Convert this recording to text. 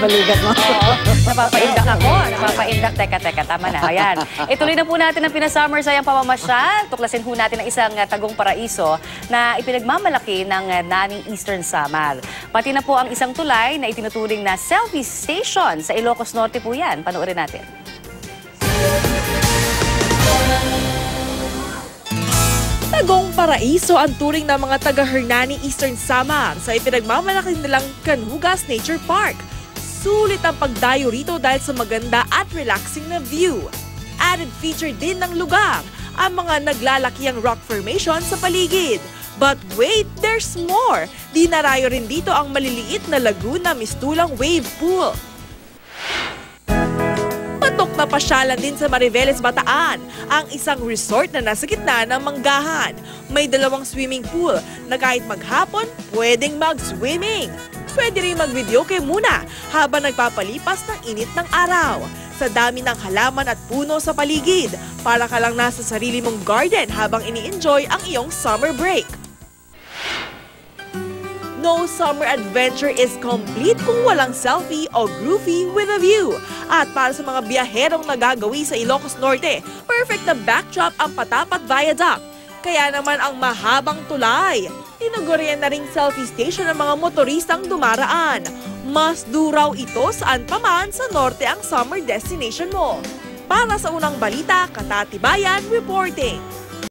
balikat mo. Oo, napapaindak ako. Napapaindak. Teka, tama na. Ayan. Ituloy na po natin ang pinasummer sayang pamamasyal. Tuklasin po natin ang isang tagong paraiso na ipinagmamalaki ng Naning Eastern Samar. Pati na po ang isang tulay na itinuturing na selfie station sa Ilocos Norte po yan. Panoorin natin. Tagong paraiso ang turing ng mga taga-Hernani Eastern Samar sa ipinagmamalaki nilang Canhugas Nature Park. Sulit ang pagdayo rito dahil sa maganda at relaxing na view. Added feature din ng lugar ang mga naglalakihang rock formation sa paligid. But wait, there's more! Dinarayo rin dito ang maliliit na lagoon na mistulang wave pool. Patok na pasyalan din sa Mariveles, Bataan, ang isang resort na nasa gitna ng Manggahan. May 2 swimming pool na kahit maghapon, pwedeng mag-swimming. Pwede rin mag-videoke muna habang nagpapalipas ng init ng araw. Sa dami ng halaman at puno sa paligid, para ka lang nasa sarili mong garden habang ini-enjoy ang iyong summer break. No summer adventure is complete kung walang selfie o groovy with a view. At para sa mga biyaherong nagagawi sa Ilocos Norte, perfect na backdrop ang Patapat Viaduct. Kaya naman ang mahabang tulay. Tinugurian na ring selfie station ng mga motoristang dumaraan. Mas duraw ito saan pa man sa norte ang summer destination mo. Para sa unang balita, Katatibayan reporting.